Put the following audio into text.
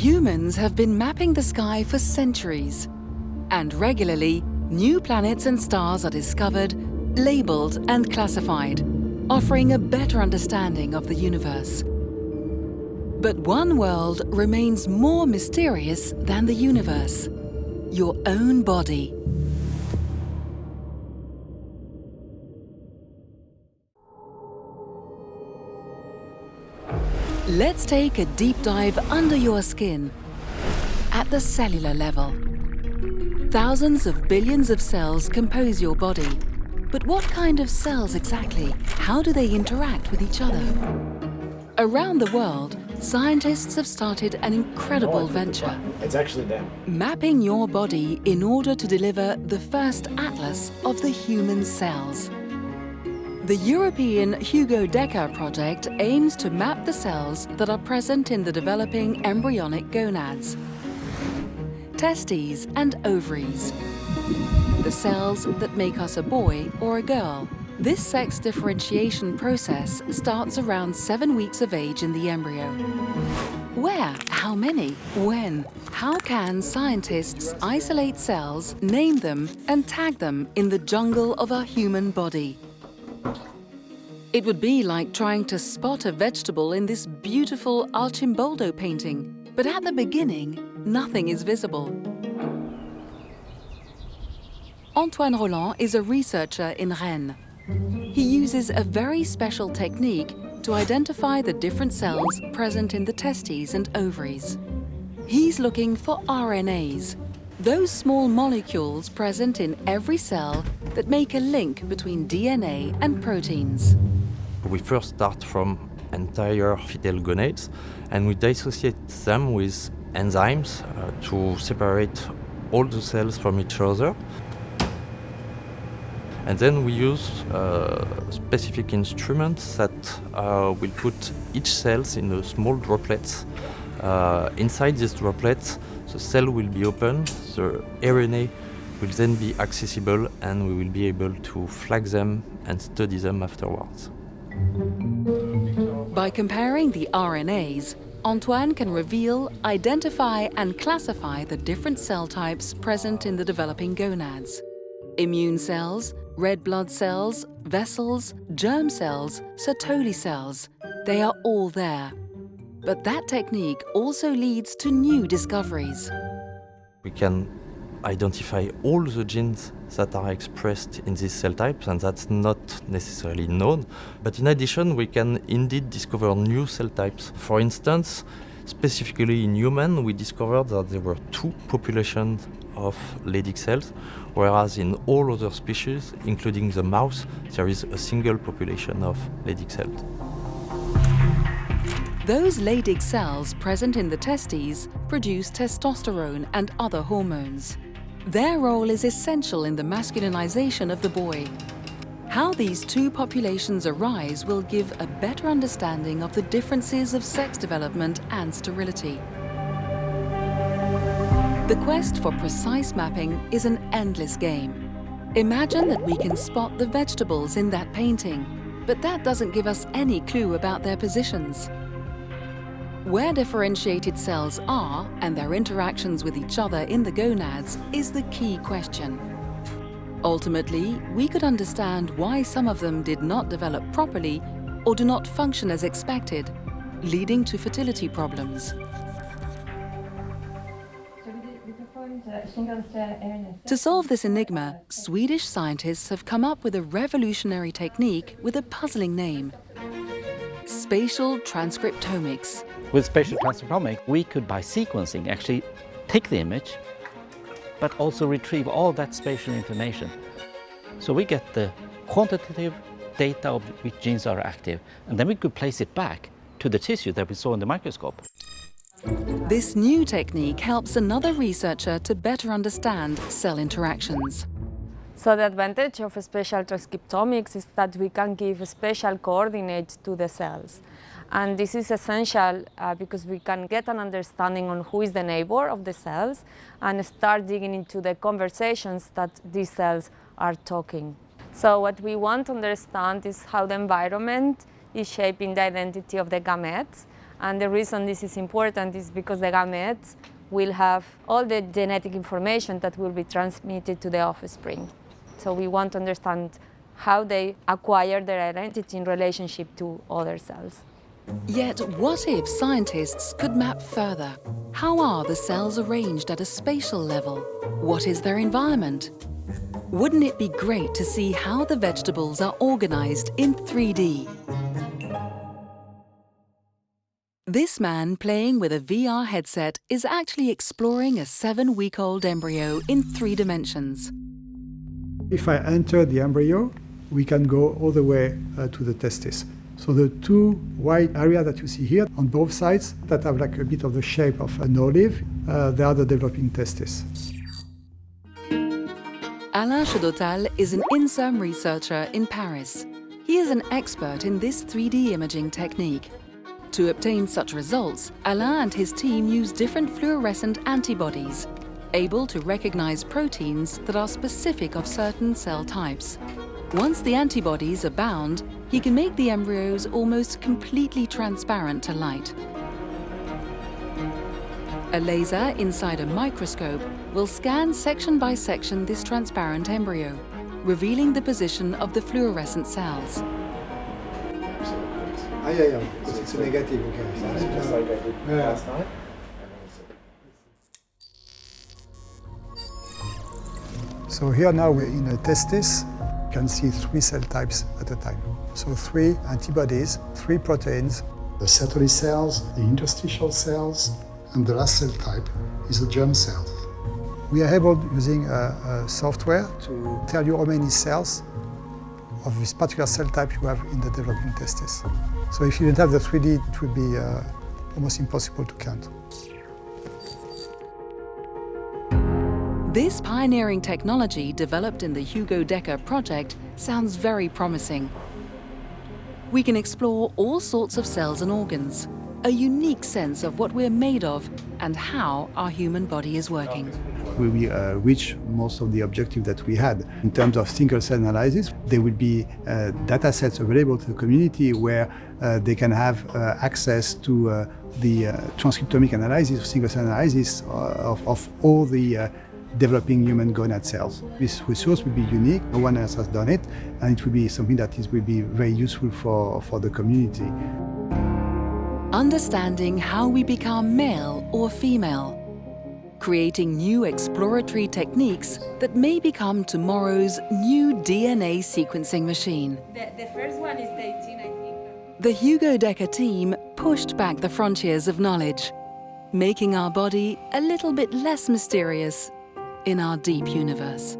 Humans have been mapping the sky for centuries, and regularly, new planets and stars are discovered, labeled and classified, offering a better understanding of the universe. But one world remains more mysterious than the universe: your own body. Let's take a deep dive under your skin, at the cellular level. Thousands of billions of cells compose your body. But what kind of cells exactly? How do they interact with each other? Around the world, scientists have started an incredible venture. It's actually them. Mapping your body in order to deliver the first atlas of the human cells. The European Hugodeca project aims to map the cells that are present in the developing embryonic gonads, testes and ovaries, the cells that make us a boy or a girl. This sex differentiation process starts around 7 weeks of age in the embryo. Where? How many? When? How can scientists isolate cells, name them and tag them in the jungle of our human body? It would be like trying to spot a vegetable in this beautiful Archimboldo painting, but at the beginning, nothing is visible. Antoine Roland is a researcher in Rennes. He uses a very special technique to identify the different cells present in the testes and ovaries. He's looking for RNAs, those small molecules present in every cell that make a link between DNA and proteins. We first start from entire fetal gonads and we dissociate them with enzymes to separate all the cells from each other. And then we use specific instruments that will put each cells in a small droplets. Inside these droplets, the cell will be open, the RNA will then be accessible, and we will be able to flag them and study them afterwards. By comparing the RNAs, Antoine can reveal, identify and classify the different cell types present in the developing gonads. Immune cells, red blood cells, vessels, germ cells, Sertoli cells, they are all there. But that technique also leads to new discoveries. We can identify all the genes that are expressed in these cell types, and that's not necessarily known. But in addition, we can indeed discover new cell types. For instance, specifically in humans, we discovered that there were 2 populations of Leydig cells, whereas in all other species, including the mouse, there is a single population of Leydig cells. Those Leydig cells present in the testes produce testosterone and other hormones. Their role is essential in the masculinization of the boy. How these 2 populations arise will give a better understanding of the differences of sex development and sterility. The quest for precise mapping is an endless game. Imagine that we can spot the vegetables in that painting, but that doesn't give us any clue about their positions. Where differentiated cells are and their interactions with each other in the gonads is the key question. Ultimately, we could understand why some of them did not develop properly or do not function as expected, leading to fertility problems. To solve this enigma, Swedish scientists have come up with a revolutionary technique with a puzzling name: spatial transcriptomics. With spatial transcriptomics, we could, by sequencing, actually take the image, but also retrieve all that spatial information. So we get the quantitative data of which genes are active, and then we could place it back to the tissue that we saw in the microscope. This new technique helps another researcher to better understand cell interactions. So the advantage of spatial transcriptomics is that we can give spatial coordinates to the cells. And this is essential because we can get an understanding on who is the neighbor of the cells and start digging into the conversations that these cells are talking. So what we want to understand is how the environment is shaping the identity of the gametes And the reason this is important is because the gametes will have all the genetic information that will be transmitted to the offspring. So we want to understand how they acquire their identity in relationship to other cells. Yet, what if scientists could map further? How are the cells arranged at a spatial level? What is their environment? Wouldn't it be great to see how the vegetables are organized in 3D? This man playing with a VR headset is actually exploring a 7-week-old embryo in 3 dimensions. If I enter the embryo, we can go all the way to the testis. So the 2 white areas that you see here on both sides that have like a bit of the shape of an olive, they are the developing testis. Alain Hugodeca is an INSERM researcher in Paris. He is an expert in this 3D imaging technique. To obtain such results, Alain and his team use different fluorescent antibodies, able to recognize proteins that are specific of certain cell types. Once the antibodies are bound, he can make the embryos almost completely transparent to light. A laser inside a microscope will scan section by section this transparent embryo, revealing the position of the fluorescent cells. Yeah. It's a negative, okay. Just like I did last night. So here now we're in a testis. You can see 3 cell types at a time. So 3 antibodies, 3 proteins. The Sertoli cells, the interstitial cells, and the last cell type is the germ cell. We are able, using a software, to tell you how many cells of this particular cell type you have in the developing testis. So if you don't have the 3D, it would be almost impossible to count. This pioneering technology developed in the Hugodeca project sounds very promising. We can explore all sorts of cells and organs, a unique sense of what we're made of and how our human body is working. We will reach most of the objectives that we had. In terms of single cell analysis, there will be data sets available to the community where they can have access to the transcriptomic analysis, single cell analysis of all the developing human gonad cells. This resource will be unique, no one else has done it, and it will be something that will be very useful for the community. Understanding how we become male or female, creating new exploratory techniques that may become tomorrow's new DNA sequencing machine. The first one is 18, I think. The Hugodeca team pushed back the frontiers of knowledge, making our body a little bit less mysterious in our deep universe.